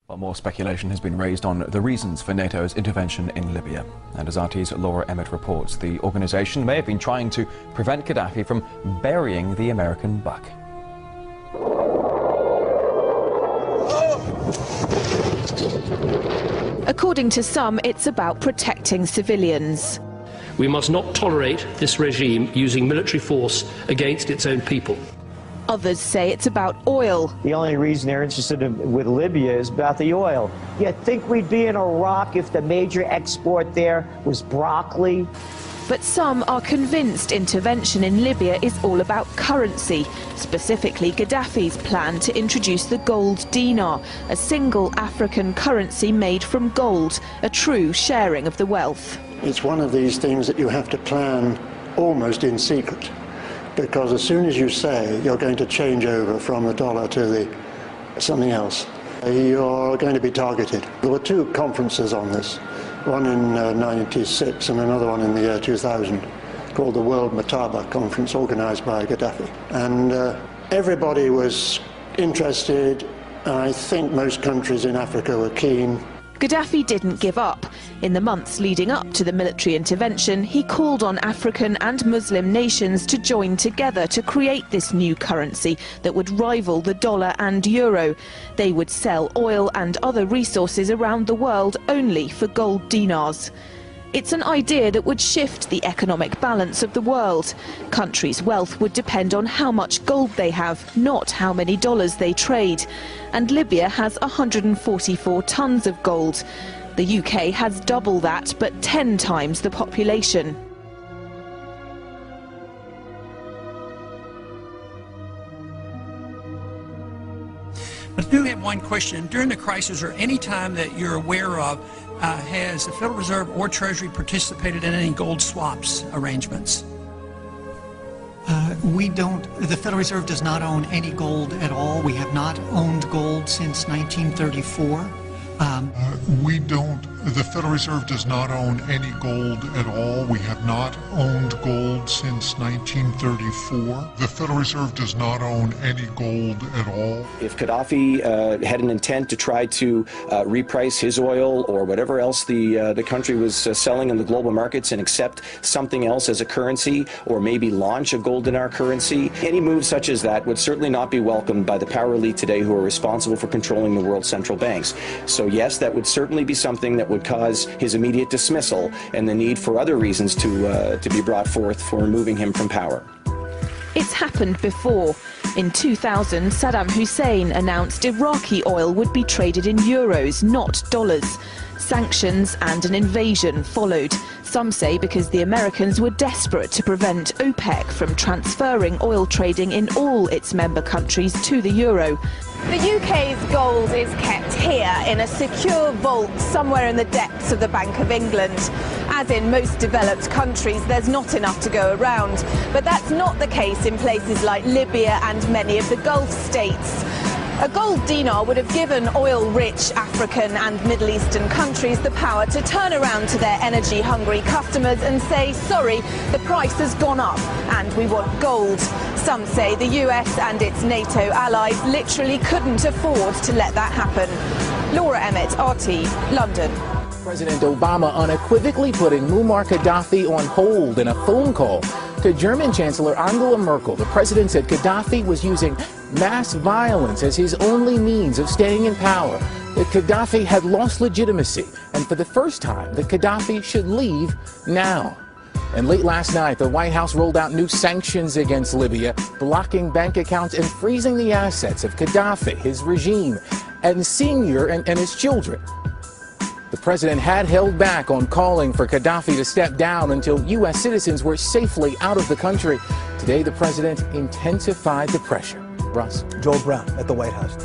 Well, more speculation has been raised on the reasons for NATO's intervention in Libya. And as RT's Laura Emmett reports, the organisation may have been trying to prevent Gaddafi from burying the American buck. According to some, it's about protecting civilians. We must not tolerate this regime using military force against its own people. Others say it's about oil. The only reason they're interested with Libya is about the oil. You'd think we'd be in Iraq if the major export there was broccoli. But some are convinced intervention in Libya is all about currency, specifically Gaddafi's plan to introduce the gold dinar, a single African currency made from gold, a true sharing of the wealth. It's one of these things that you have to plan almost in secret, because as soon as you say you're going to change over from the dollar to something else, you're going to be targeted. There were two conferences on this, one in 96 and another one in the year 2000, called the World Mataba Conference, organized by Gaddafi. And everybody was interested. I think most countries in Africa were keen. Gaddafi didn't give up. In the months leading up to the military intervention, he called on African and Muslim nations to join together to create this new currency that would rival the dollar and euro. They would sell oil and other resources around the world only for gold dinars. It's an idea that would shift the economic balance of the world. Countries' wealth would depend on how much gold they have, not how many dollars they trade. And Libya has 144 tons of gold. The UK has double that, but 10 times the population. I do have one question. During the crisis or any time that you're aware of, has the Federal Reserve or Treasury participated in any gold swaps arrangements? The Federal Reserve does not own any gold at all. We have not owned gold since 1934. The Federal Reserve does not own any gold at all. We have not owned gold since 1934. The Federal Reserve does not own any gold at all. If Gaddafi had an intent to try to reprice his oil or whatever else the country was selling in the global markets and accept something else as a currency, or maybe launch a gold dinar currency, any move such as that would certainly not be welcomed by the power elite today who are responsible for controlling the world's central banks. So yes, that would certainly be something that would cause his immediate dismissal and the need for other reasons to be brought forth for removing him from power. It's happened before. In 2000, Saddam Hussein announced Iraqi oil would be traded in euros, not dollars. Sanctions and an invasion followed. Some say because the Americans were desperate to prevent OPEC from transferring oil trading in all its member countries to the euro. The UK's gold is kept here in a secure vault somewhere in the depths of the Bank of England. As in most developed countries, there's not enough to go around. But that's not the case in places like Libya and many of the Gulf states. A gold dinar would have given oil-rich African and Middle Eastern countries the power to turn around to their energy-hungry customers and say, sorry, the price has gone up and we want gold. Some say the US and its NATO allies literally couldn't afford to let that happen. Laura Emmett, RT, London. President Obama unequivocally putting Muammar Kadafi on hold in a phone call to German Chancellor Angela Merkel. The president said Gaddafi was using mass violence as his only means of staying in power, that Gaddafi had lost legitimacy, and for the first time, that Gaddafi should leave now. And late last night, the White House rolled out new sanctions against Libya, blocking bank accounts and freezing the assets of Gaddafi, his regime, and Senior and his children. The president had held back on calling for Gaddafi to step down until U.S. citizens were safely out of the country. Today, the president intensified the pressure. Russ. Joel Brown at the White House.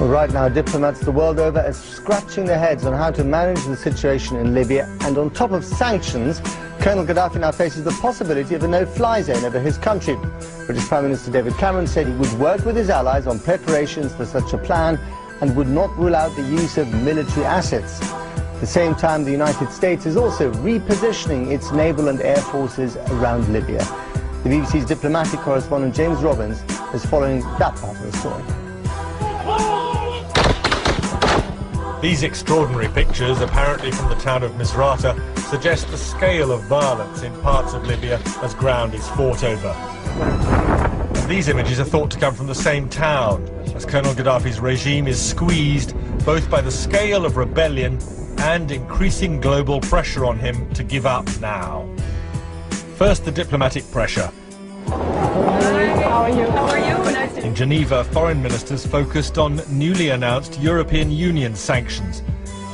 Well, right now, diplomats the world over are scratching their heads on how to manage the situation in Libya. And on top of sanctions, Colonel Gaddafi now faces the possibility of a no-fly zone over his country. British Prime Minister David Cameron said he would work with his allies on preparations for such a plan and would not rule out the use of military assets. At the same time, the United States is also repositioning its naval and air forces around Libya. The BBC's diplomatic correspondent James Robbins is following that part of the story. These extraordinary pictures, apparently from the town of Misrata, suggest the scale of violence in parts of Libya as ground is fought over. And these images are thought to come from the same town, as Colonel Gaddafi's regime is squeezed both by the scale of rebellion and increasing global pressure on him to give up now. First, the diplomatic pressure. How are you? How are you? Nice to In Geneva, foreign ministers focused on newly announced European Union sanctions.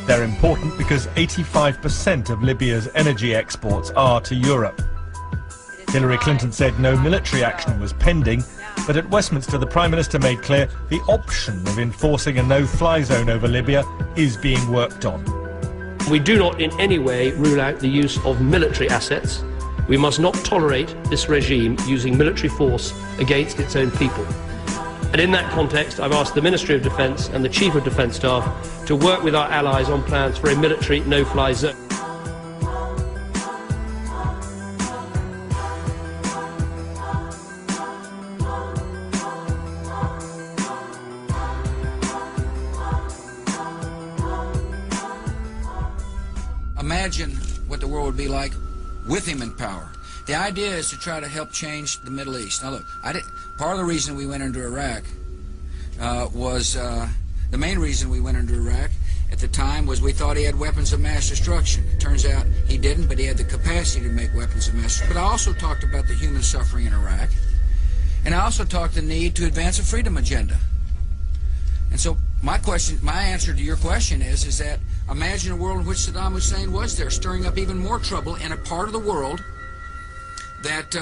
They're important because 85% of Libya's energy exports are to Europe. Hillary Clinton said no military action was pending, but at Westminster the Prime Minister made clear the option of enforcing a no-fly zone over Libya is being worked on. We do not in any way rule out the use of military assets. We must not tolerate this regime using military force against its own people. And in that context, I've asked the Ministry of Defence and the Chief of Defence Staff to work with our allies on plans for a military no-fly zone. Imagine what the world would be like with him in power. The idea is to try to help change the Middle East. Now look, part of the reason we went into Iraq the main reason we went into Iraq at the time was we thought he had weapons of mass destruction. It turns out he didn't, but he had the capacity to make weapons of mass destruction. But I also talked about the human suffering in Iraq, and I also talked the need to advance a freedom agenda. And so my answer to your question is that imagine a world in which Saddam Hussein was there, stirring up even more trouble in a part of the world that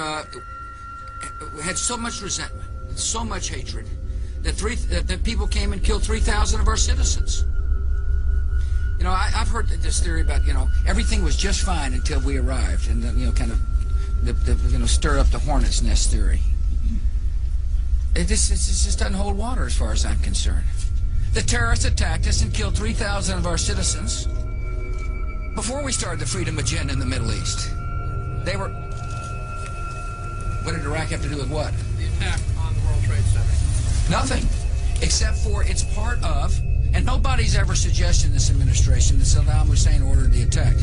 had so much resentment, so much hatred, that people came and killed 3,000 of our citizens. You know, I've heard this theory about, everything was just fine until we arrived, and kind of stir up the hornet's nest theory. It just doesn't hold water as far as I'm concerned. The terrorists attacked us and killed 3,000 of our citizens before we started the freedom agenda in the Middle East. What did Iraq have to do with what? The attack on the World Trade Center. Nothing, except for it's part of, and nobody's ever suggested in this administration that Saddam Hussein ordered the attack.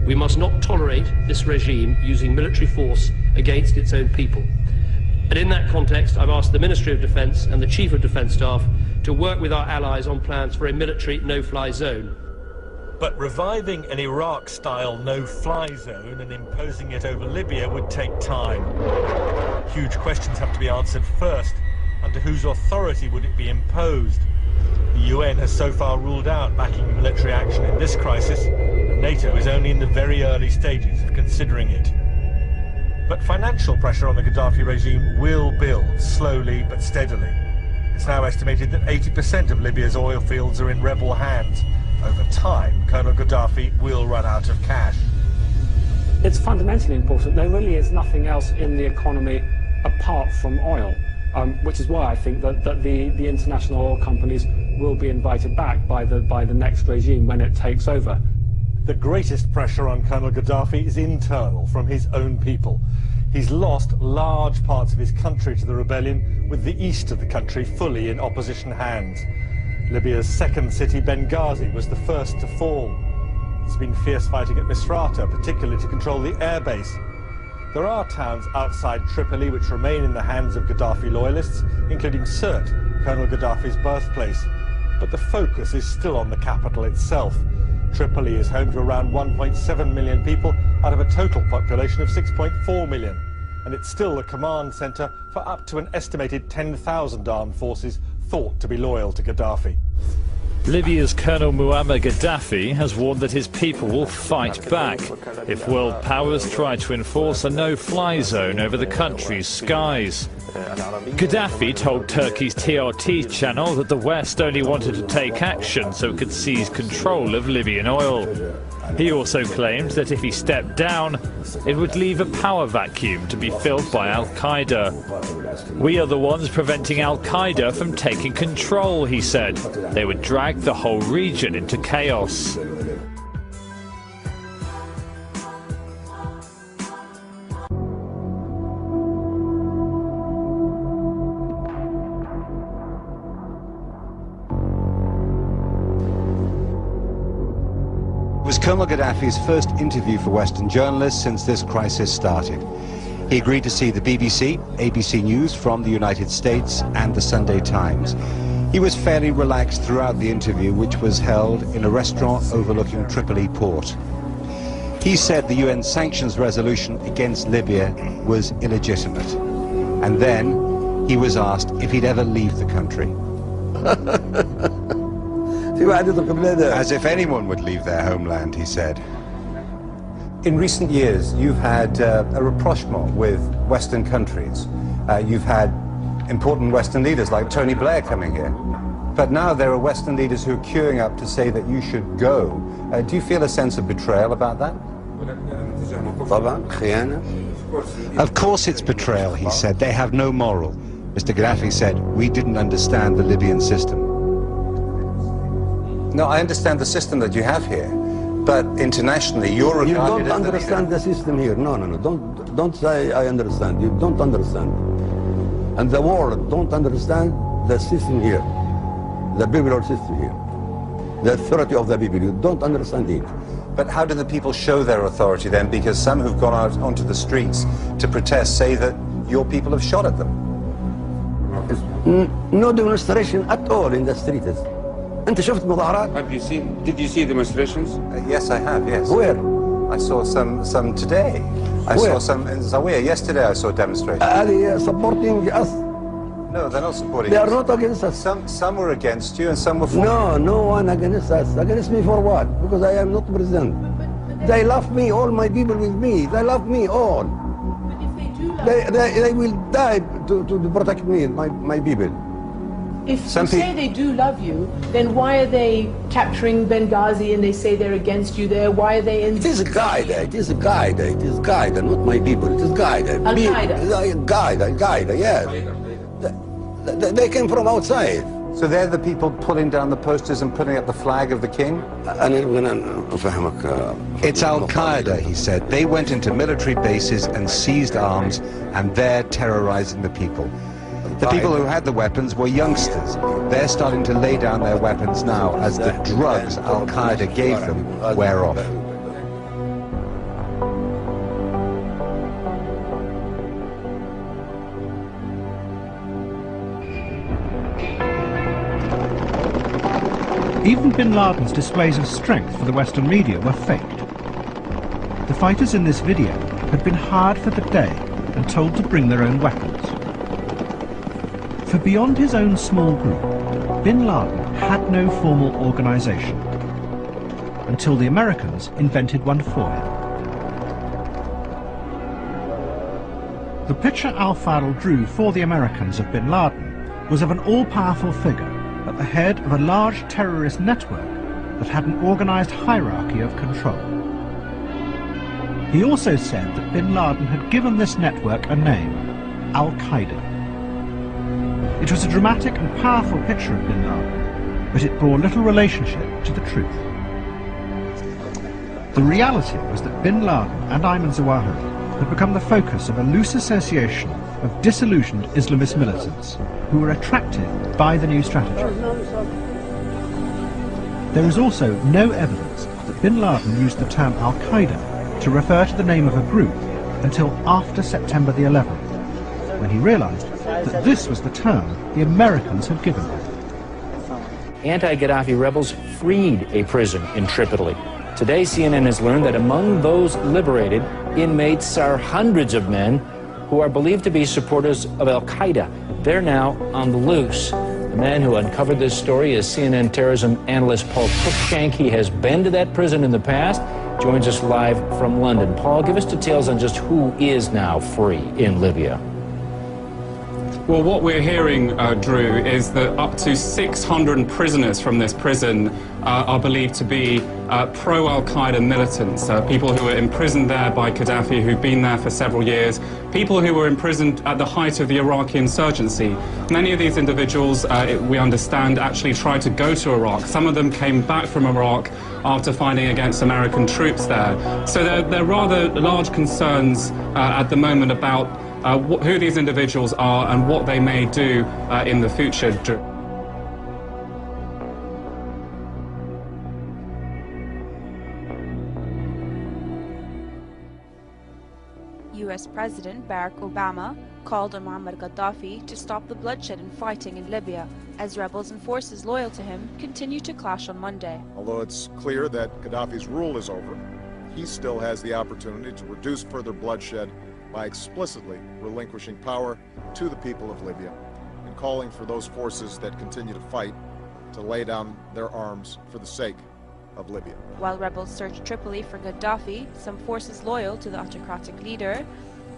We must not tolerate this regime using military force against its own people. And in that context, I've asked the Ministry of Defence and the Chief of Defence Staff to work with our allies on plans for a military no-fly zone. But reviving an Iraq-style no-fly zone and imposing it over Libya would take time. Huge questions have to be answered first. Under whose authority would it be imposed? The UN has so far ruled out backing military action in this crisis, and NATO is only in the very early stages of considering it. But financial pressure on the Gaddafi regime will build, slowly but steadily. It's now estimated that 80% of Libya's oil fields are in rebel hands. Over time, Colonel Gaddafi will run out of cash. It's fundamentally important. There really is nothing else in the economy apart from oil, which is why I think that the international oil companies will be invited back by the next regime when it takes over. The greatest pressure on Colonel Gaddafi is internal, from his own people. He's lost large parts of his country to the rebellion, with the east of the country fully in opposition hands. Libya's second city, Benghazi, was the first to fall. There's been fierce fighting at Misrata, particularly to control the airbase. There are towns outside Tripoli which remain in the hands of Gaddafi loyalists, including Sirte, Colonel Gaddafi's birthplace. But the focus is still on the capital itself. Tripoli is home to around 1.7 million people out of a total population of 6.4 million. And it's still the command centre for up to an estimated 10,000 armed forces thought to be loyal to Gaddafi. Libya's Colonel Muammar Kanddafi has warned that his people will fight back if world powers try to enforce a no-fly zone over the country's skies. Gaddafi told Turkey's TRT channel that the West only wanted to take action so it could seize control of Libyan oil. He also claimed that if he stepped down, it would leave a power vacuum to be filled by Al Qaeda. We are the ones preventing Al Qaeda from taking control, he said. They would drag the whole region into chaos. Colonel Gaddafi's first interview for Western journalists since this crisis started. He agreed to see the BBC, ABC News from the United States and the Sunday Times. He was fairly relaxed throughout the interview, which was held in a restaurant overlooking Tripoli port. He said the UN sanctions resolution against Libya was illegitimate. And then he was asked if he'd ever leave the country. As if anyone would leave their homeland, he said. In recent years, you've had a rapprochement with Western countries. You've had important Western leaders like Tony Blair coming here. But now there are Western leaders who are queuing up to say that you should go. Do you feel a sense of betrayal about that? Of course it's betrayal, he said. They have no moral. Mr. Gaddafi said, we didn't understand the Libyan system. No, I understand the system that you have here. But internationally, you're regarded as You don't understand the system here. No. Don't say I understand. You don't understand. And the world don't understand the system here. The biblical system here. The authority of the people. You don't understand it. But how do the people show their authority then? Because some who've gone out onto the streets to protest say that your people have shot at them. No demonstration at all in the streets. أنت شفت مظاهرات? Did you see demonstrations? Yes, I have, yes. Where? I saw some today. I saw some in Zawiya. Yesterday I saw demonstrations. Are they supporting us? No, they're not supporting us. They are not against us. Some were against you and some were for you. No one against us. Against me for what? Because I am not president. They love me, all my people with me. They love me all. They will die to protect me, my people. If you say they do love you, then why are they capturing Benghazi and they say they're against you there? Why are they in... It is Qaeda, it is Qaeda, not my people, it is Qaeda. Al Qaeda? Qaeda, yes. They came from outside. So they're the people pulling down the posters and putting up the flag of the king? It's Al Qaeda, he said. They went into military bases and seized arms, and they're terrorizing the people. The people who had the weapons were youngsters. They're starting to lay down their weapons now as the drugs Al Qaeda gave them wear off. Even bin Laden's displays of strength for the Western media were faked. The fighters in this video had been hired for the day and told to bring their own weapons. For beyond his own small group, bin Laden had no formal organization, until the Americans invented one for him. The picture Al-Fadl drew for the Americans of bin Laden was of an all-powerful figure at the head of a large terrorist network that had an organized hierarchy of control. He also said that bin Laden had given this network a name, Al Qaeda. It was a dramatic and powerful picture of bin Laden, but it bore little relationship to the truth. The reality was that bin Laden and Ayman Zawahiri had become the focus of a loose association of disillusioned Islamist militants who were attracted by the new strategy. There is also no evidence that bin Laden used the term Al Qaeda to refer to the name of a group until after September the 11th, when he realized that this was the term the Americans had given him. Anti-Gaddafi rebels freed a prison in Tripoli. Today, CNN has learned that among those liberated inmates are hundreds of men who are believed to be supporters of Al Qaeda. They're now on the loose. The man who uncovered this story is CNN terrorism analyst Paul Cruikshank. He has been to that prison in the past, joins us live from London. Paul, give us details on just who is now free in Libya. Well, what we're hearing, Drew, is that up to 600 prisoners from this prison are believed to be pro-Al-Qaeda militants, people who were imprisoned there by Gaddafi, who've been there for several years, people who were imprisoned at the height of the Iraqi insurgency. Many of these individuals, we understand, actually tried to go to Iraq. Some of them came back from Iraq after fighting against American troops there. So there are rather large concerns at the moment about who these individuals are and what they may do in the future. US President Barack Obama called on Muammar Gaddafi to stop the bloodshed and fighting in Libya, as rebels and forces loyal to him continue to clash on Monday. Although it's clear that Gaddafi's rule is over, he still has the opportunity to reduce further bloodshed by explicitly relinquishing power to the people of Libya and calling for those forces that continue to fight to lay down their arms for the sake of Libya. While rebels searched Tripoli for Gaddafi, some forces loyal to the autocratic leader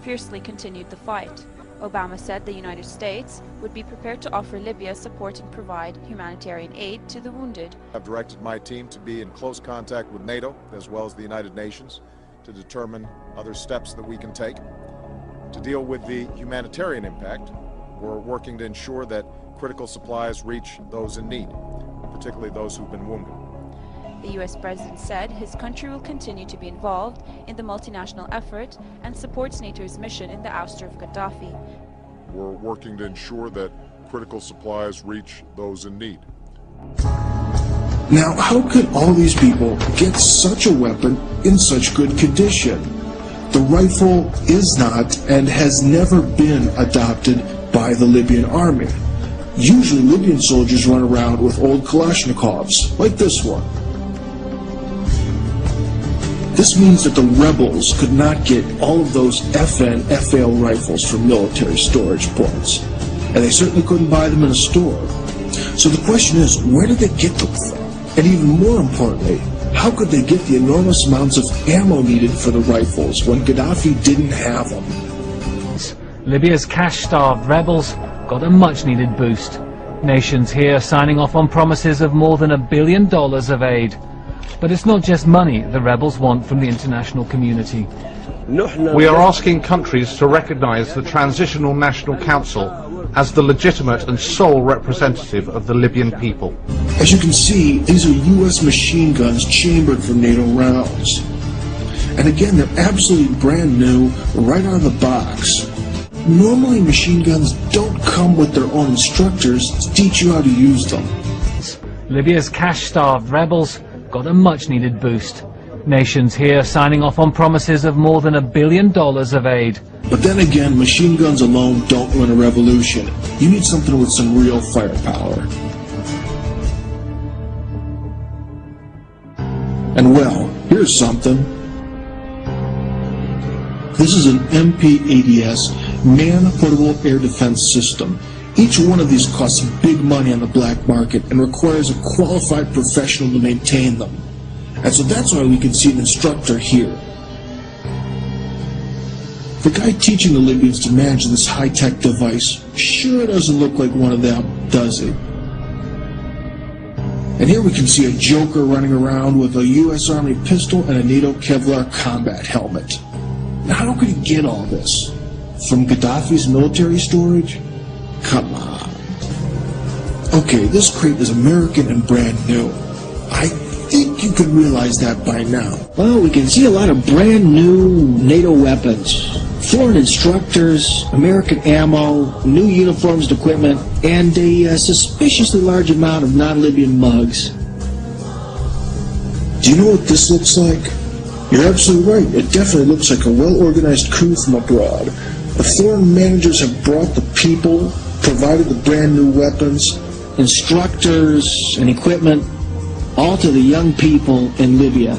fiercely continued the fight. Obama said the United States would be prepared to offer Libya support and provide humanitarian aid to the wounded. I've directed my team to be in close contact with NATO as well as the United Nations to determine other steps that we can take. To deal with the humanitarian impact, we're working to ensure that critical supplies reach those in need, particularly those who've been wounded. The US President said his country will continue to be involved in the multinational effort and supports NATO's mission in the ouster of Gaddafi. We're working to ensure that critical supplies reach those in need. Now, how could all these people get such a weapon in such good condition? The rifle is not and has never been adopted by the Libyan army. Usually Libyan soldiers run around with old Kalashnikovs, like this one. This means that the rebels could not get all of those FN, FAL rifles from military storage points. And they certainly couldn't buy them in a store. So the question is, where did they get them from? And even more importantly, how could they get the enormous amounts of ammo needed for the rifles when Gaddafi didn't have them? Libya's cash-starved rebels got a much-needed boost. Nations here signing off on promises of more than $1 billion of aid. But it's not just money the rebels want from the international community. We are asking countries to recognize the Transitional National Council as the legitimate and sole representative of the Libyan people. As you can see, these are US machine guns chambered for NATO rounds. And again, they're absolutely brand new, right out of the box. Normally machine guns don't come with their own instructors to teach you how to use them. Libya's cash-starved rebels got a much-needed boost. Nations here signing off on promises of more than $1 billion of aid. But then again, machine guns alone don't win a revolution. You need something with some real firepower. And well, here's something. This is an MP-ADS, Man-Portable Air Defense System. Each one of these costs big money on the black market and requires a qualified professional to maintain them. And so that's why we can see an instructor here. The guy teaching the Libyans to manage this high-tech device sure doesn't look like one of them, does he? And here we can see a joker running around with a US Army pistol and a NATO Kevlar combat helmet. Now how could he get all this? From Gaddafi's military storage? Come on. Okay, this crate is American and brand new. I think you could realize that by now. Well, we can see a lot of brand new NATO weapons. Foreign instructors, American ammo, new uniforms and equipment, and a suspiciously large amount of non-Libyan mugs. Do you know what this looks like? You're absolutely right. It definitely looks like a well-organized coup from abroad. The foreign managers have brought the people, provided the brand new weapons, instructors, and equipment, all to the young people in Libya.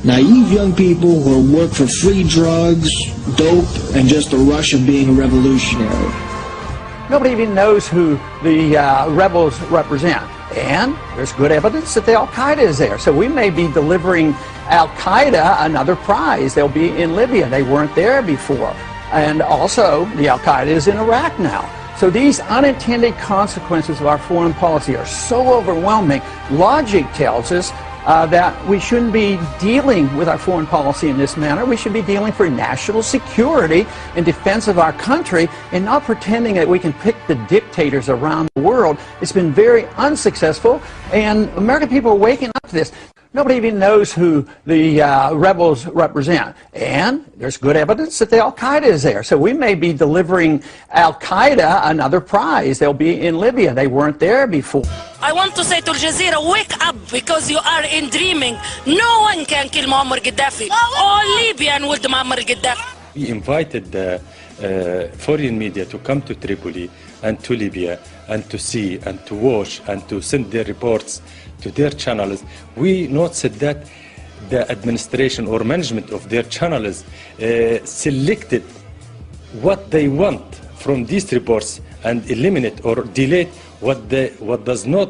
Naive young people who work for free drugs, dope, and just the rush of being a revolutionary. Nobody even knows who the rebels represent. And there's good evidence that the Al Qaeda is there. So we may be delivering Al Qaeda another prize. They'll be in Libya. They weren't there before. And also, the Al Qaeda is in Iraq now. So these unintended consequences of our foreign policy are so overwhelming. Logic tells us that we shouldn't be dealing with our foreign policy in this manner. We should be dealing for national security and defense of our country and not pretending that we can pick the dictators around the world. It's been very unsuccessful, and American people are waking up to this. Nobody even knows who the rebels represent. And there's good evidence that the Al Qaeda is there. So we may be delivering Al Qaeda another prize. They'll be in Libya. They weren't there before. I want to say to Al Jazeera, wake up, because you are in dreaming. No one can kill Muammar Gaddafi. All Libyan with Muammar Gaddafi. We invited the foreign media to come to Tripoli and to Libya and to see and to watch and to send their reports to their channels. We noticed that the administration or management of their channels selected what they want from these reports and eliminate or delete what does not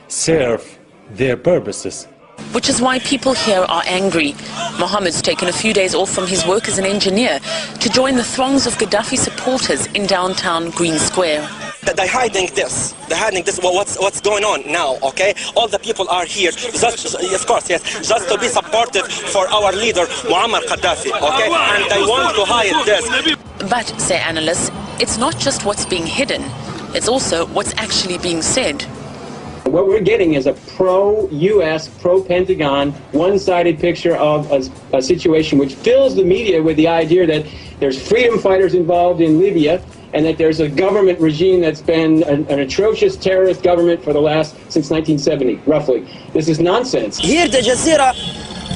serve their purposes. Which is why people here are angry. Mohammed's taken a few days off from his work as an engineer to join the throngs of Gaddafi supporters in downtown Green Square. They're hiding this. They're hiding this. What's going on now? Okay, all the people are here. Just, of course, yes, just to be supportive for our leader Mauammar Kandāfi. Okay, and they want to hide this. But, say analysts, it's not just what's being hidden; it's also what's actually being said. What we're getting is a pro-U.S., pro-Pentagon, one-sided picture of a situation which fills the media with the idea that there's freedom fighters involved in Libya and that there's a government regime that's been an atrocious terrorist government for the since 1970, roughly. This is nonsense. Here, the Jazeera,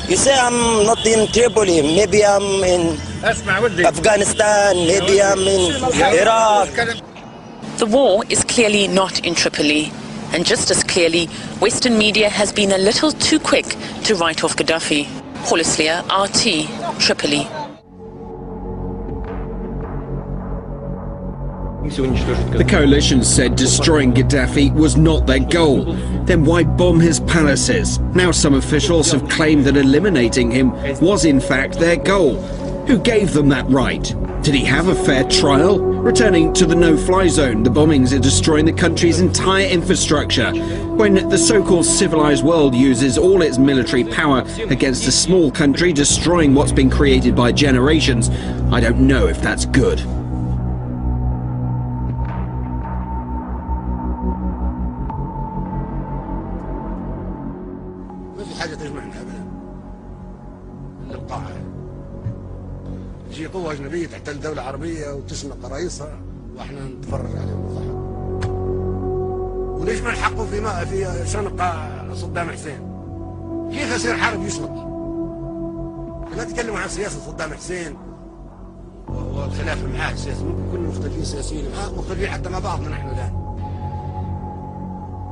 you say I'm not in Tripoli, maybe I'm in Afghanistan, maybe I'm in Iraq. The war is clearly not in Tripoli. And just as clearly, Western media has been a little too quick to write off Gaddafi. Holislia, RT, Tripoli. The coalition said destroying Gaddafi was not their goal. Then why bomb his palaces? Now some officials have claimed that eliminating him was in fact their goal. Who gave them that right? Did he have a fair trial? Returning to the no-fly zone, the bombings are destroying the country's entire infrastructure. When the so-called civilized world uses all its military power against a small country destroying what's been created by generations, I don't know if that's good. قوة أجنبية تحتل دولة عربية وتشنق قرايصها وإحنا نتفرج عليهم فقط. وليش ما نحققوا في شنق صدام حسين؟ كيف يصير حرب يشنق؟ لا تتكلموا عن سياسة صدام حسين والخلاف معاه سياسي، ممكن كنا مختلفين سياسيين معاه، مختلفين حتى مع بعضنا نحن الآن.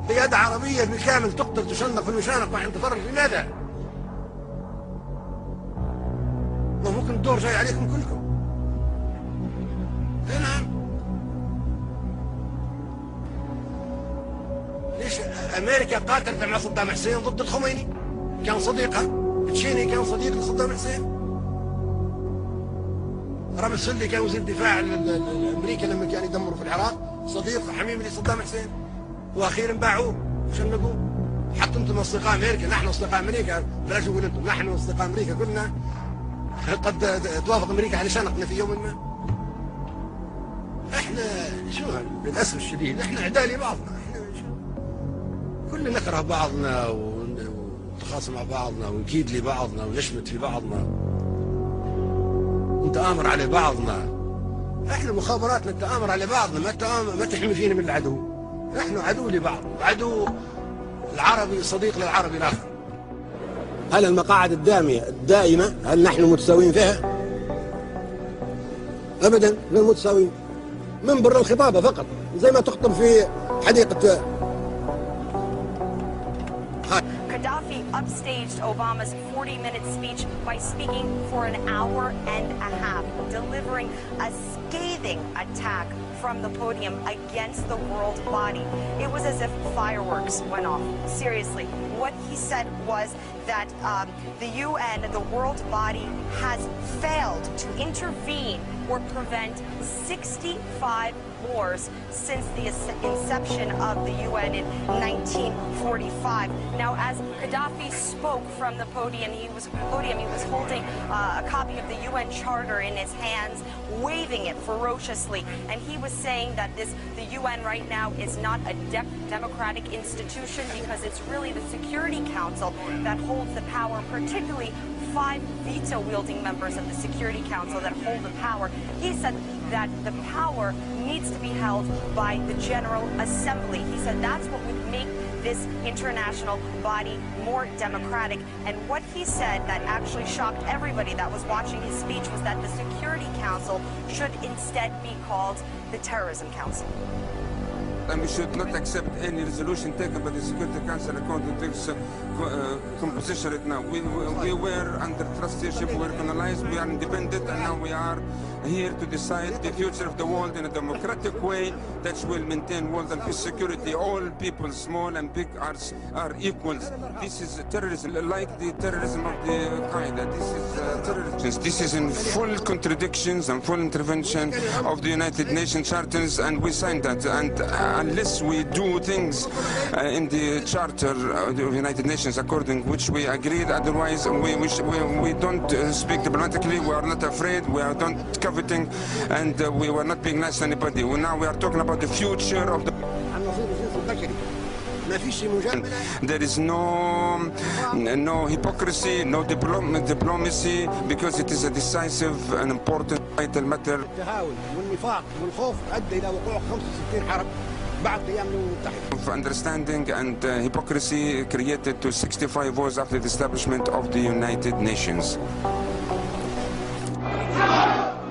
قيادة عربية بالكامل تقتل تشنق في المشانق ونحن نتفرج، لماذا؟ ممكن الدور جاي عليكم كلكم. نعم. ليش امريكا قاتلت مع صدام حسين ضد الخميني؟ كان صديقها. تشيني كان صديق لصدام حسين. رامي سلي كان وزير الدفاع الامريكي لما كان يدمروا في العراق، صديق حميم لصدام حسين. واخيرا باعوه وشنقوه. حتى انتم اصدقاء امريكا، نحن اصدقاء امريكا، بلاش نقول انتم، نحن اصدقاء امريكا كلنا. قد توافق امريكا على شنقنا في يوم ما. احنا شو للاسف الشديد احنا اعداء لبعضنا، احنا كلنا نكره بعضنا ونتخاصم مع بعضنا ونكيد لبعضنا ونشمت في بعضنا ونتآمر على بعضنا. احنا مخابراتنا نتآمر على بعضنا، ما تحمي فينا من العدو. احنا عدو لبعض، عدو العربي صديق للعربي الاخر. هل المقاعد الدائمة هل نحن متساويين فيها؟ أبدا غير متساويين. منبر الخطابة فقط، زي ما تخطب في حديقة. Gaddafi upstaged Obama's 40-minute speech by speaking for an hour and a half, delivering a scathing attack from the podium against the world body. It was as if fireworks went off. Seriously, what he said was that the UN, the world body, has failed to intervene or prevent 65 wars since the inception of the UN in 1945. Now, as Gaddafi spoke from the podium, he was holding a copy of the UN Charter in his hands, waving it ferociously, and he was saying that the UN right now is not a democratic institution because it's really the Security Council that holds the power, particularly 5 veto-wielding members of the Security Council that hold the power. He said that the power needs to be held by the General Assembly. He said that's what would make this international body more democratic. And what he said that actually shocked everybody that was watching his speech was that the Security Council should instead be called the Terrorism Council. And we should not accept any resolution taken by the Security Council according to its composition right now. We were under trusteeship, we were colonized, we are independent, and now we are here to decide the future of the world in a democratic way that will maintain world and peace security. All people, small and big, are equals. This is terrorism, like the terrorism of the Al Qaeda. This is terrorism. This is in full contradictions and full intervention of the United Nations charters, and we signed that. And unless we do things in the charter of the United Nations according which we agreed, otherwise we don't speak diplomatically. We are not afraid. We are not coveting, and we were not being nice to anybody. Now we are talking about the future of the. There is no hypocrisy, no diplomacy, because it is a decisive and important vital matter. Of understanding and hypocrisy created to 65 wars after the establishment of the United Nations.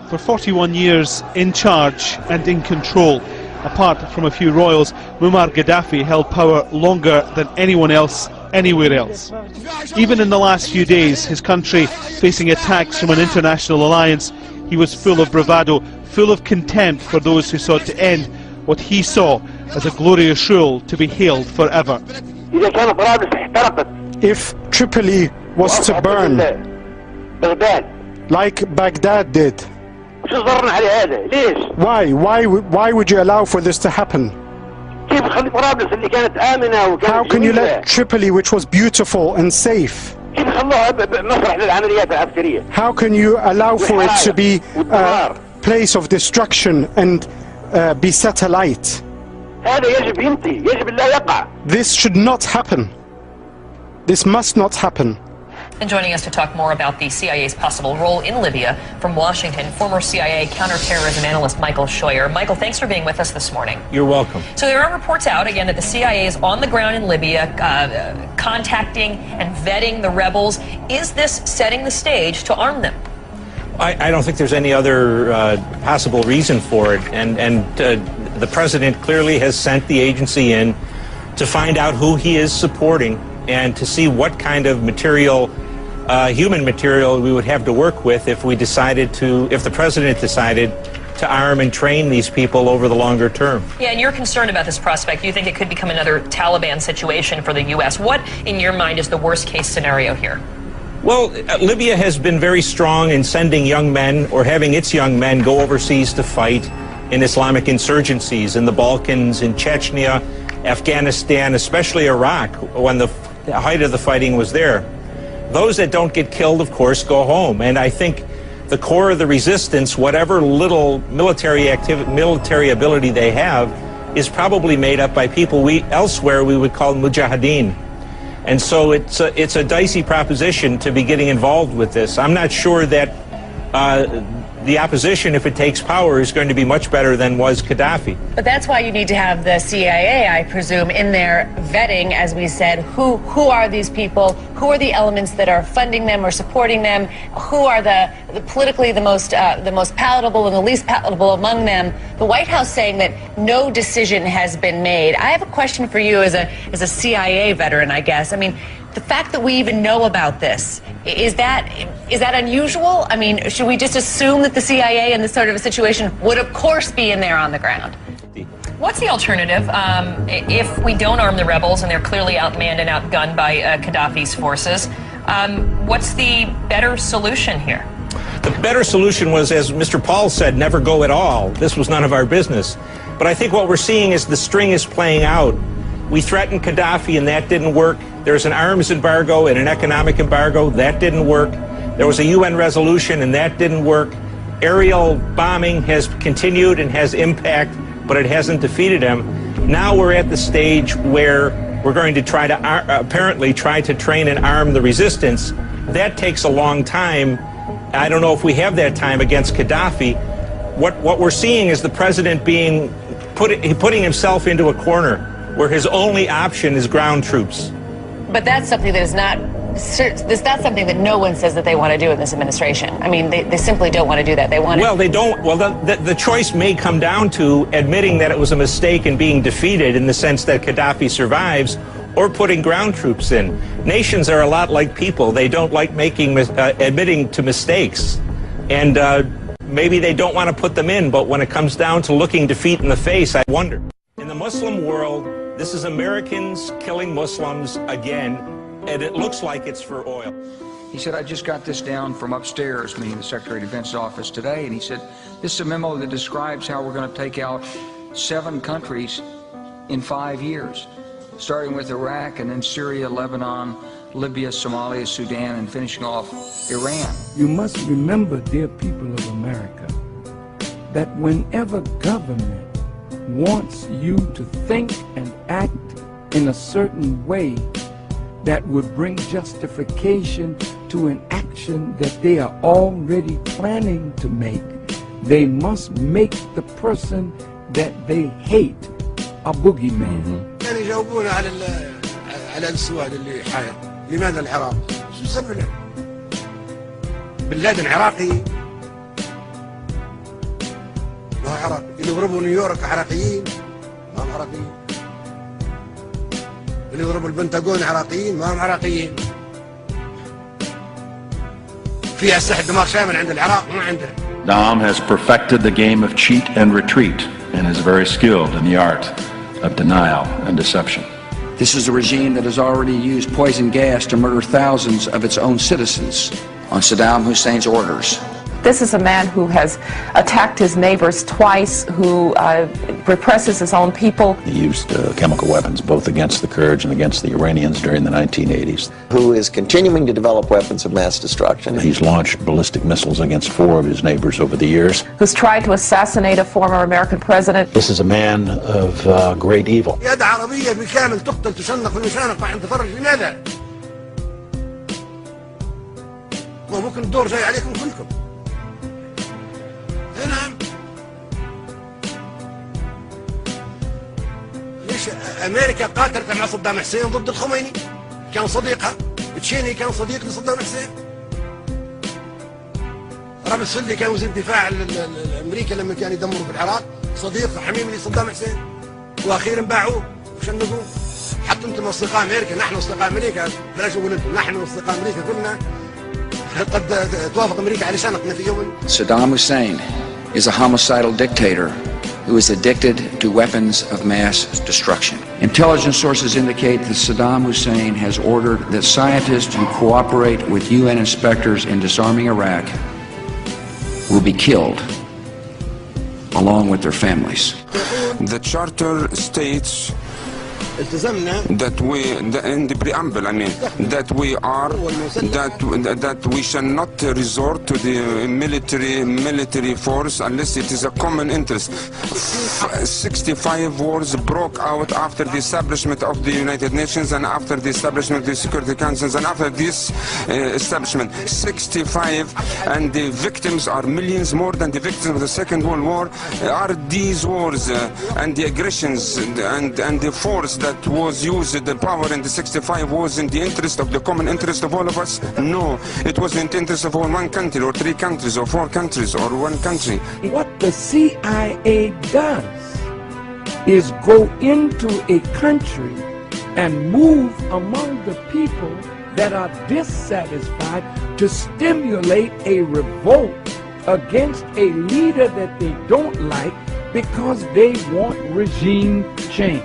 For 41 years in charge and in control, apart from a few royals, Muammar Gaddafi held power longer than anyone else, anywhere else. Even in the last few days, his country facing attacks from an international alliance, he was full of bravado, full of contempt for those who sought to end what he saw as a glorious rule to be hailed forever. If Tripoli was to burn, like Baghdad did, why would you allow for this to happen? How can you let Tripoli, which was beautiful and safe, how can you allow for it to be a place of destruction and be set alight? This should not happen. This must not happen. And joining us to talk more about the CIA's possible role in Libya, from Washington, former CIA counterterrorism analyst Michael Scheuer. Michael, thanks for being with us this morning. You're welcome. So there are reports out, again, that the CIA is on the ground in Libya, contacting and vetting the rebels. Is this setting the stage to arm them? I don't think there's any other possible reason for it. And the president clearly has sent the agency in to find out who he is supporting and to see what kind of material, human material, we would have to work with if we decided to, if the president decided to arm and train these people over the longer term. Yeah, and you're concerned about this prospect. You think it could become another Taliban situation for the U.S. What, in your mind, is the worst case scenario here? Well, Libya has been very strong in sending young men or having its young men go overseas to fight in Islamic insurgencies in the Balkans, in Chechnya, Afghanistan, especially Iraq, when the height of the fighting was there. Those that don't get killed, of course, go home. And I think the core of the resistance, whatever little military ability they have, is probably made up by people elsewhere we would call mujahideen. And so it's a dicey proposition to be getting involved with this. I'm not sure that the opposition, if it takes power, is going to be much better than was Gaddafi. But that's why you need to have the CIA, I presume, in there vetting, as we said, who are these people, who are the elements that are funding them or supporting them, who are the politically the most palatable and the least palatable among them. The White House saying that no decision has been made. I have a question for you as a CIA veteran, I guess. I mean, the fact that we even know about this, is that unusual? I mean, should we just assume that the CIA in this sort of a situation would, of course, be in there on the ground? What's the alternative if we don't arm the rebels and they're clearly outmanned and outgunned by Gaddafi's forces? What's the better solution here? The better solution was, as Mr. Paul said, never go at all. This was none of our business. But I think what we're seeing is the string is playing out. We threatened Gaddafi and that didn't work. There's an arms embargo and an economic embargo. That didn't work. There was a UN resolution and that didn't work. Aerial bombing has continued and has impact, but it hasn't defeated him. Now we're at the stage where we're going to try to apparently try to train and arm the resistance. that takes a long time. I don't know if we have that time against Gaddafi. What we're seeing is the president putting himself into a corner where his only option is ground troops. But that's something that is not something that no one says that they want to do in this administration. I mean, they simply don't want to do that. They want to... Well, they don't. Well, the choice may come down to admitting that it was a mistake and being defeated in the sense that Gaddafi survives, or putting ground troops in. Nations are a lot like people. They don't like admitting to mistakes. And maybe they don't want to put them in, but when it comes down to looking defeat in the face, I wonder. In the Muslim world, this is Americans killing Muslims again, and it looks like it's for oil. He said, I just got this down from upstairs, meaning the Secretary of Defense's office today, and he said, this is a memo that describes how we're going to take out 7 countries in 5 years, starting with Iraq and then Syria, Lebanon, Libya, Somalia, Sudan, and finishing off Iran. You must remember, dear people of America, that whenever government wants you to think and act in a certain way that would bring justification to an action that they are already planning to make, they must make the person that they hate a boogeyman. كانوا يجاوبون على السؤال اللي حاير، لماذا العراق؟ شو السبب له؟ بن لادن عراقي، ما هو عراقي، اللي يضربوا نيويورك عراقيين، ما هم عراقيين. اللي يضربوا البنتاغون عراقيين، ما هم عراقيين. في أسلحة دمار شامل عند العراق، ما عنده. Saddam has perfected the game of cheat and retreat and is very skilled in the art of denial and deception. This is a regime that has already used poison gas to murder thousands of its own citizens on Saddam Hussein's orders. This is a man who has attacked his neighbors twice, who represses his own people. He used chemical weapons both against the Kurds and against the Iranians during the 1980s. Who is continuing to develop weapons of mass destruction. He's launched ballistic missiles against 4 of his neighbors over the years. Who's tried to assassinate a former American president. This is a man of great evil. يد عربية بالكامل تقتل تشنق في المشانق عند تفرج، لماذا؟ ممكن الدور جاي عليكم كلكم. نعم. ليش امريكا قاتلت مع صدام حسين ضد الخميني؟ كان صديقها، تشيني كان صديق لصدام حسين. رامز سلي كان وزير الدفاع الامريكي لما كان يدمروا في العراق، صديق حميم لصدام حسين. واخيرا باعوه وشنقوه. حتى انتم اصدقاء امريكا، نحن اصدقاء امريكا، بلاش نقول انتم، نحن اصدقاء امريكا كلنا. قد توافق امريكا على شنقنا في يوم. Saddam Hussein is a homicidal dictator who is addicted to weapons of mass destruction. Intelligence sources indicate that Saddam Hussein has ordered that scientists who cooperate with UN inspectors in disarming Iraq will be killed along with their families. The charter states that we, in the preamble, I mean, that we shall not resort to the military force unless it is a common interest. 65 wars broke out after the establishment of the United Nations and after the establishment of the Security Councils, and after this establishment, 65, and the victims are millions more than the victims of the Second World War. Are these wars and the aggressions and the force that was used, the power in the 65 was in the interest of the common interest of all of us? No, it was in the interest of one country or 3 countries or 4 countries or 1 country. What the CIA does is go into a country and move among the people that are dissatisfied to stimulate a revolt against a leader that they don't like because they want regime change.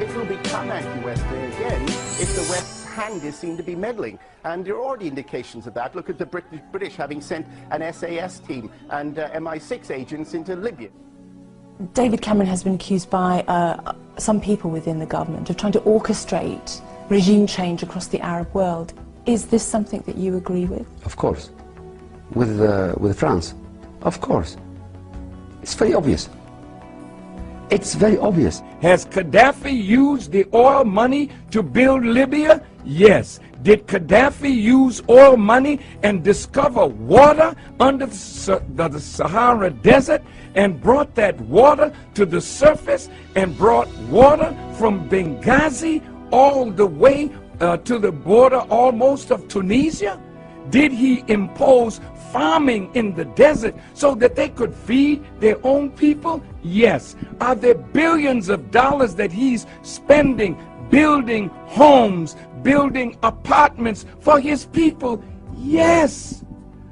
It will become anti-West again if the West's hand is seen to be meddling. And there are already indications of that. Look at the British having sent an SAS team and MI6 agents into Libya. David Cameron has been accused by some people within the government of trying to orchestrate regime change across the Arab world. Is this something that you agree with? Of course. With France. Of course. It's very obvious. It's very obvious. Has Gaddafi used the oil money to build Libya? Yes. Did Gaddafi use oil money and discover water under the Sahara Desert and brought that water to the surface and brought water from Benghazi all the way to the border almost of Tunisia? Did he impose farming in the desert so that they could feed their own people? Yes. Are there billions of dollars that he's spending building homes, building apartments for his people? Yes.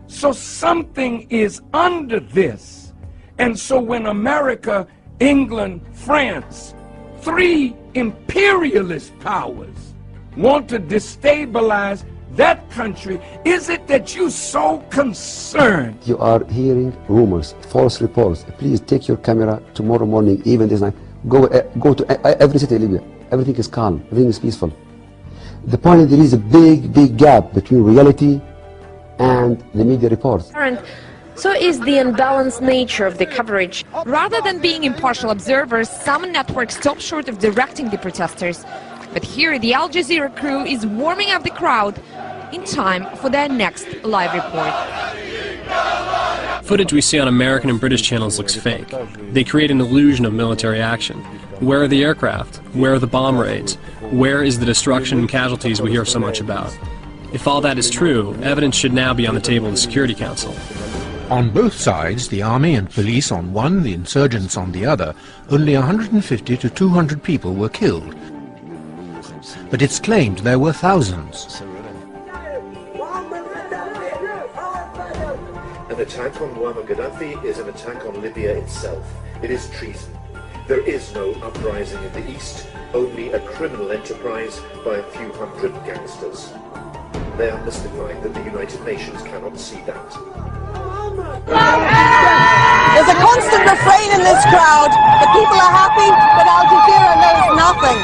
So something is under this. And so when America, England, France, three imperialist powers want to destabilize that country, is it that you're so concerned? You are hearing rumors, false reports. Please take your camera tomorrow morning, even this night. Go to every city in Libya. Everything is calm, everything is peaceful. The point is there is a big gap between reality and the media reports. So is the unbalanced nature of the coverage. Rather than being impartial observers, some networks stop short of directing the protesters. But here the Al Jazeera crew is warming up the crowd in time for their next live report. Footage we see on American and British channels looks fake. They create an illusion of military action. Where are the aircraft? Where are the bomb raids? Where is the destruction and casualties we hear so much about? If all that is true, evidence should now be on the table of the Security Council. On both sides, the army and police on one, the insurgents on the other, only 150 to 200 people were killed. But it's claimed there were thousands. An attack on Muammar Gaddafi is an attack on Libya itself. It is treason. There is no uprising in the east, only a criminal enterprise by a few hundred gangsters. They are mystified that the United Nations cannot see that. There's a constant refrain in this crowd. The people are happy, but Al Jazeera knows nothing.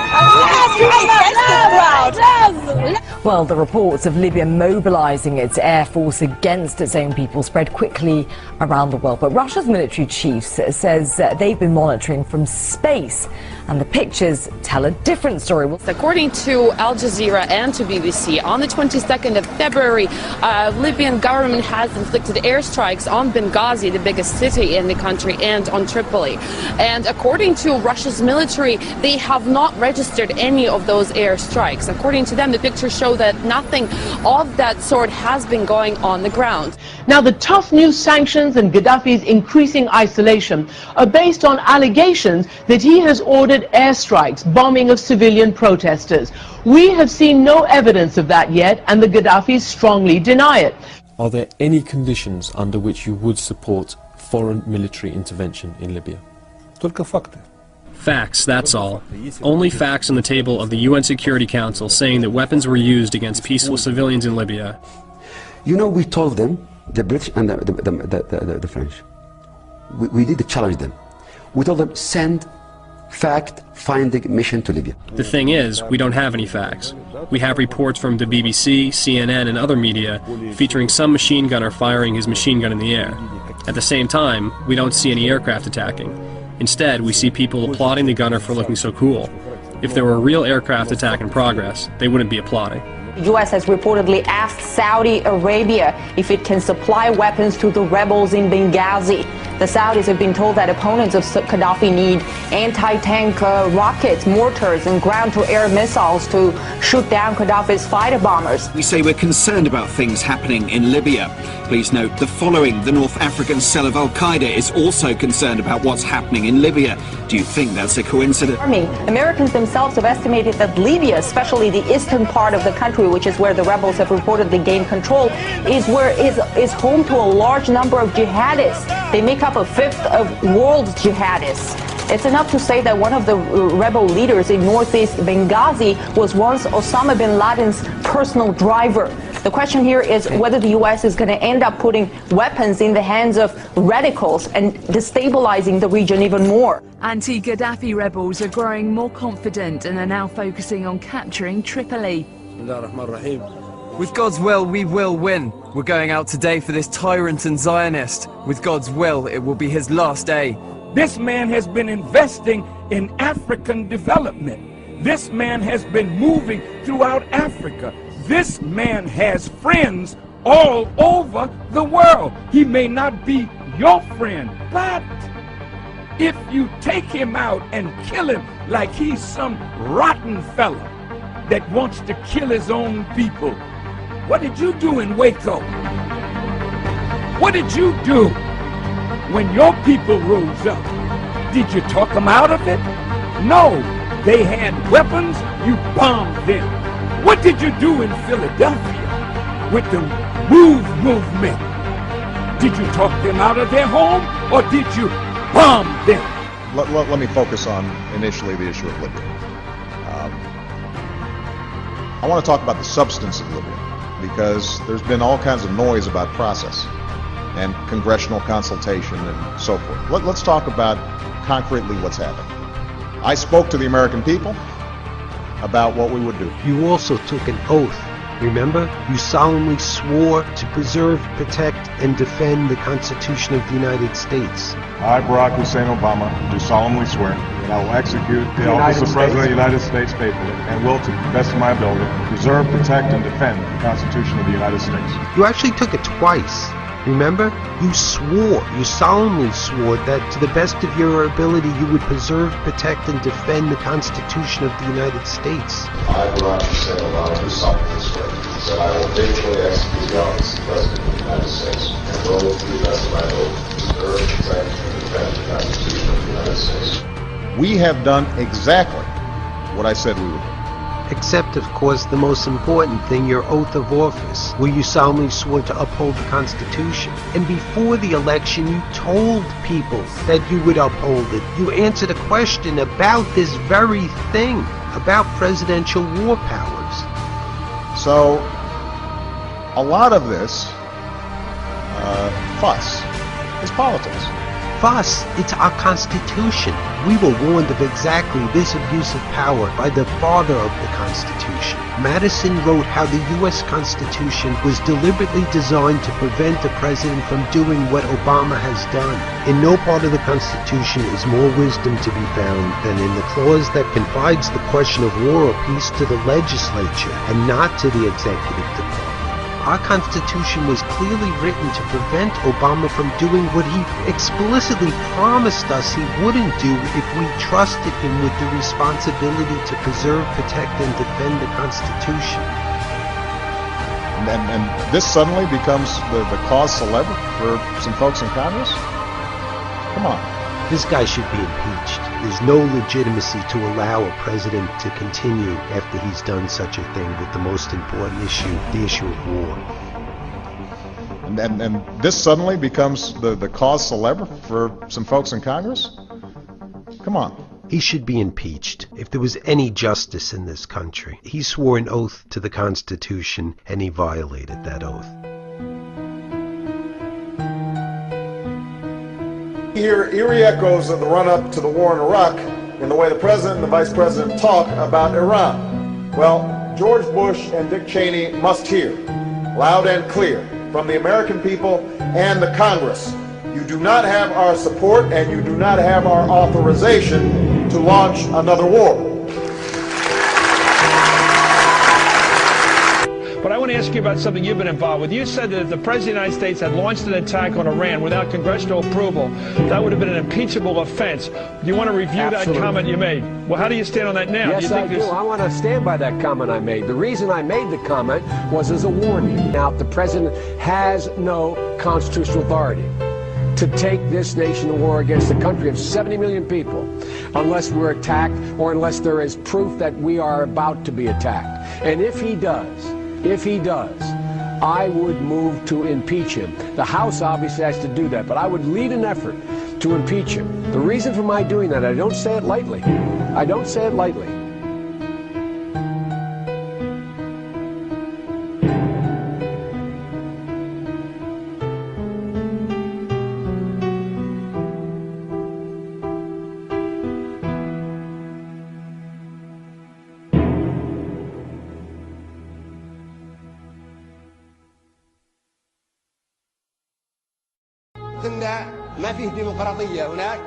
Well, the reports of Libya mobilizing its air force against its own people spread quickly around the world. But Russia's military chief says they've been monitoring from space, and the pictures tell a different story. According to Al Jazeera and to BBC, on the 22nd of February, Libyan government has inflicted airstrikes on Benghazi, the biggest city in the country, and on Tripoli. And according to Russia's military, they have not registered any of those airstrikes. According to them, the pictures show that nothing of that sort has been going on the ground. Now, the tough new sanctions and Gaddafi's increasing isolation are based on allegations that he has ordered airstrikes, bombing of civilian protesters. We have seen no evidence of that yet, and the Gaddafis strongly deny it. Are there any conditions under which you would support foreign military intervention in Libya? Только факты. Facts, that's all. Only facts on the table of the UN Security Council saying that weapons were used against peaceful civilians in Libya. You know, we told them, the British and the French, we did challenge them. We told them, send fact-finding mission to Libya. The thing is, we don't have any facts. We have reports from the BBC, CNN, and other media featuring some machine gunner firing his machine gun in the air. At the same time, we don't see any aircraft attacking. Instead, we see people applauding the gunner for looking so cool. If there were a real aircraft attack in progress, they wouldn't be applauding. The U.S. has reportedly asked Saudi Arabia if it can supply weapons to the rebels in Benghazi. The Saudis have been told that opponents of Gaddafi need anti-tank rockets, mortars, and ground-to-air missiles to shoot down Gaddafi's fighter bombers. We say we're concerned about things happening in Libya. Please note the following: the North African cell of Al Qaïda is also concerned about what's happening in Libya. Do you think that's a coincidence? Americans themselves have estimated that Libya, especially the eastern part of the country, which is where the rebels have reportedly gained control, is home to a large number of jihadists. They make up a fifth of world jihadists. It's enough to say that one of the rebel leaders in northeast Benghazi was once Osama bin Laden's personal driver. The question here is whether the U.S. is going to end up putting weapons in the hands of radicals and destabilizing the region even more. Anti-Gaddafi rebels are growing more confident and are now focusing on capturing Tripoli. With God's will, we will win. We're going out today for this tyrant and Zionist. With God's will, it will be his last day. This man has been investing in African development. This man has been moving throughout Africa. This man has friends all over the world. He may not be your friend, but if you take him out and kill him like he's some rotten fella that wants to kill his own people, what did you do in Waco? What did you do when your people rose up? Did you talk them out of it? No. They had weapons, you bombed them. What did you do in Philadelphia with the Move movement? Did you talk them out of their home, or did you bomb them? Let me focus on initially the issue of Libya. I want to talk about the substance of Libya, because there's been all kinds of noise about process and congressional consultation and so forth. Let's talk about concretely what's happened. I spoke to the American people about what we would do. You also took an oath, remember? You solemnly swore to preserve, protect, and defend the Constitution of the United States. I, Barack Hussein Obama, do solemnly swear that I will execute the office of President of the United States faithfully and will, to the best of my ability, preserve, protect, and defend the Constitution of the United States. You actually took it twice. Remember? You swore, you solemnly swore that to the best of your ability you would preserve, protect, and defend the Constitution of the United States. I, Barack Hussein Obama, do solemnly swear that I will faithfully execute the office of President of the United States and will, to the best of my ability, preserve, protect, and defend the Constitution of the United States. We have done exactly what I said we would do. Except, of course, the most important thing, your oath of office, where you solemnly swore to uphold the Constitution. And before the election, you told people that you would uphold it. You answered a question about this very thing, about presidential war powers. So, a lot of this fuss is politics. Fuss, it's our Constitution. We were warned of exactly this abuse of power by the father of the Constitution. Madison wrote how the U.S. Constitution was deliberately designed to prevent the president from doing what Obama has done. In no part of the Constitution is more wisdom to be found than in the clause that confides the question of war or peace to the legislature and not to the executive department. Our Constitution was clearly written to prevent Obama from doing what he explicitly promised us he wouldn't do if we trusted him with the responsibility to preserve, protect, and defend the Constitution. And this suddenly becomes the cause célèbre for some folks in Congress? Come on. This guy should be impeached. There's no legitimacy to allow a president to continue after he's done such a thing with the most important issue, the issue of war. And this suddenly becomes the cause célèbre for some folks in Congress? Come on. He should be impeached. If there was any justice in this country, he swore an oath to the Constitution and he violated that oath. Hear eerie echoes of the run-up to the war in Iraq in the way the president and the vice president talk about Iran. Well, George Bush and Dick Cheney must hear, loud and clear, from the American people and the Congress, you do not have our support and you do not have our authorization to launch another war. But I want to ask you about something you've been involved with. You said that if the President of the United States had launched an attack on Iran without congressional approval, that would have been an impeachable offense. Do you want to review Absolutely. that comment you made? Well, how do you stand on that now? Yes, I do. I want to stand by that comment I made. The reason I made the comment was as a warning. Now, the President has no constitutional authority to take this nation to war against a country of 70 million people unless we're attacked or unless there is proof that we are about to be attacked. And if he does, I would move to impeach him. The House obviously has to do that, but I would lead an effort to impeach him. The reason for my doing that, I don't say it lightly. I don't say it lightly. ما فيه ديمقراطية هناك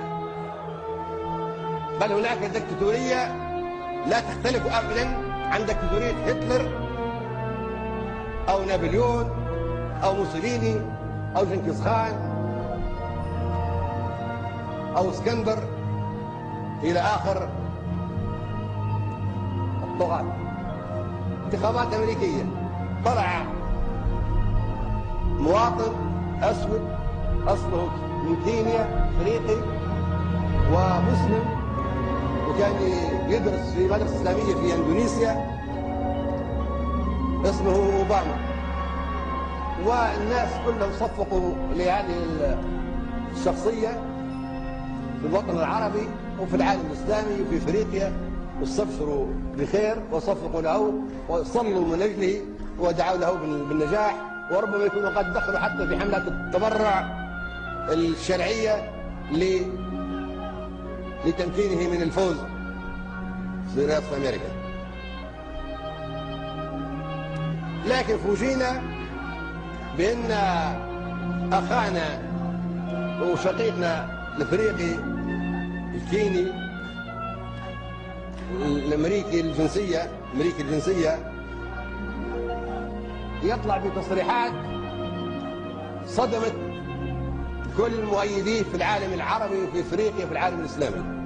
بل هناك دكتاتورية لا تختلف أبدا عن دكتاتورية هتلر أو نابليون أو موسوليني أو جنكيز خان أو اسكندر إلى آخر الطغاة. انتخابات أمريكية طلع مواطن أسود أصله من كينيا أفريقي ومسلم وكان يدرس في مدرسة إسلامية في إندونيسيا اسمه أوباما، والناس كلهم صفقوا لهذه الشخصية في الوطن العربي وفي العالم الإسلامي وفي أفريقيا، واستبشروا بخير وصفقوا له وصلوا من أجله ودعوا له بالنجاح، وربما يكونوا قد دخلوا حتى في حملات التبرع الشرعية لتمكينه من الفوز في رئاسة أمريكا. لكن فوجئنا بأن أخانا وشقيقنا الأفريقي الكيني الأمريكي الجنسية يطلع بتصريحات صدمت كل المؤيديه في العالم العربي وفي افريقيا وفي العالم الاسلامي.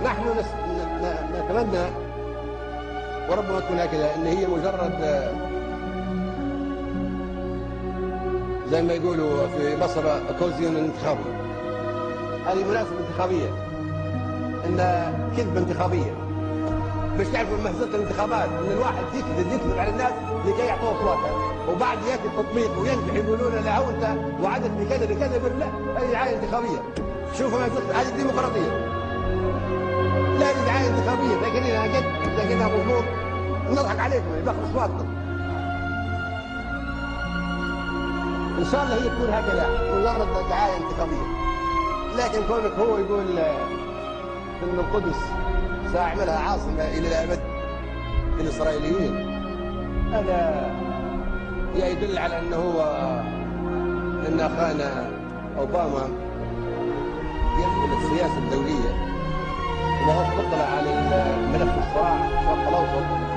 نحن نتمنى وربما تكون هكذا ان هي مجرد زي ما يقولوا في مصر كوزيون انتخابي. هذه مناسبة انتخابية، ان كذبة انتخابية باش تعرفوا مهزلة الانتخابات، ان الواحد يكذب على الناس لكي يعطوه اصواتها، وبعد ياتي التطبيق وينجح يقولون له انت وعدت بكذا بكذا، لا هذه دعاية انتخابية. شوفوا هذه الديمقراطية، لا هذه دعاية انتخابية، لكنها مضمون نضحك عليكم باخذ اصواتكم. ان شاء الله هي تكون هكذا مجرد دعاية انتخابية، لكن كونك هو يقول ان القدس سأعملها عاصمة إلى الأبد للإسرائيليين، هذا يدل على أنه أن أخانا أوباما يقبل السياسة الدولية وهو مطلع على ملف الصراع في الشرق الأوسط.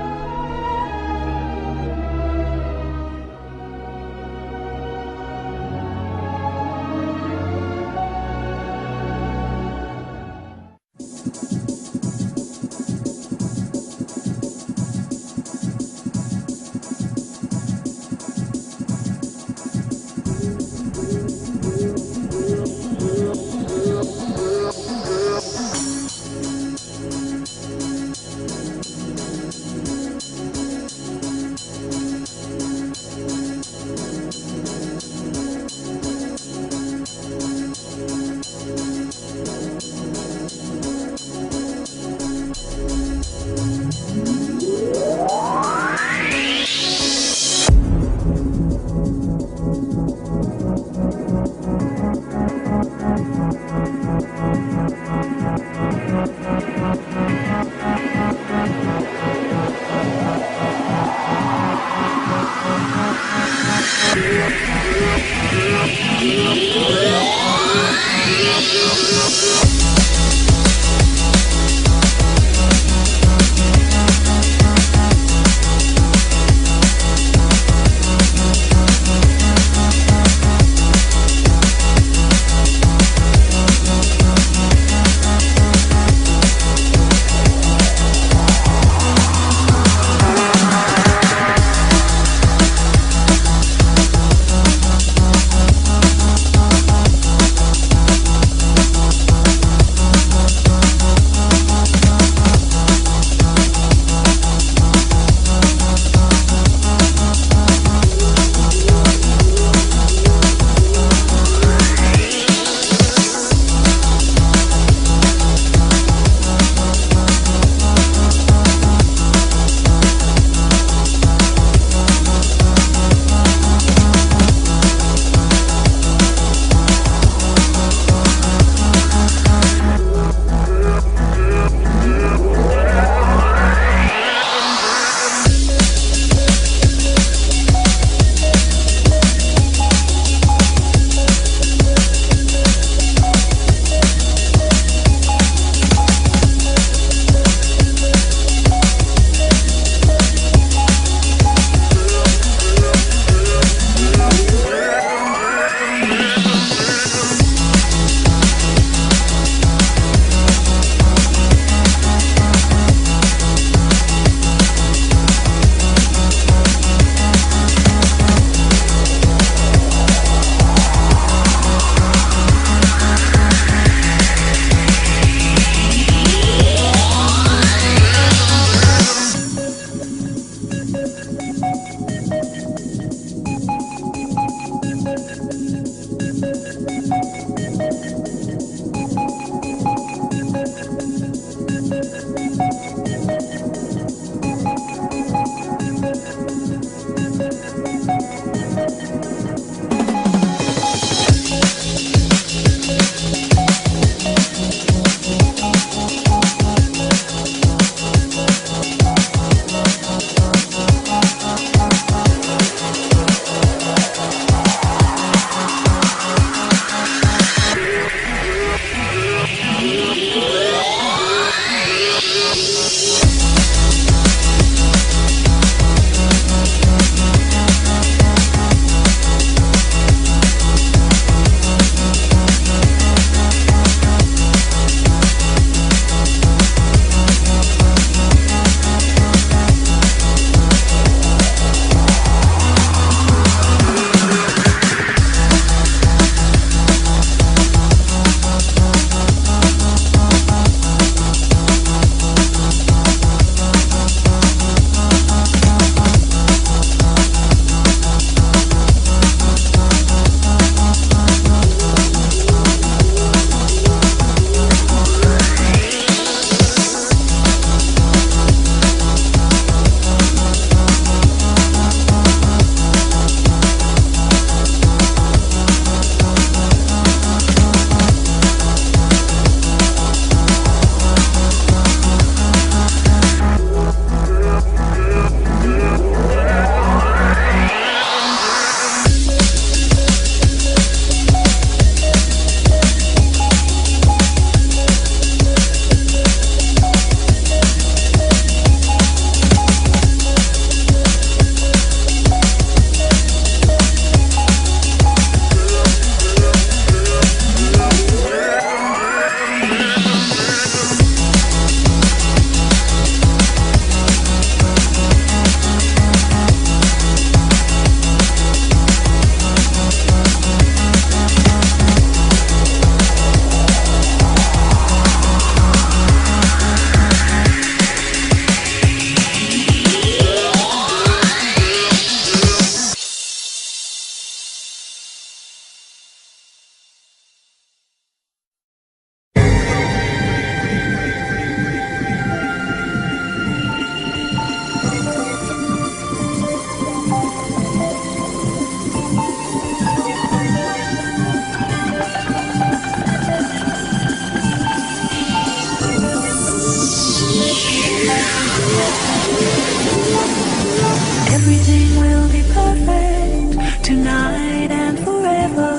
Everything will be perfect tonight and forever.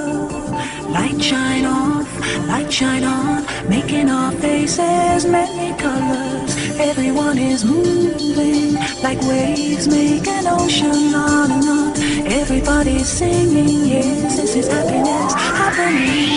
Light shine on, making our faces many colors. Everyone is moving like waves make an ocean on and on. Everybody's singing, yes, this is happiness happening.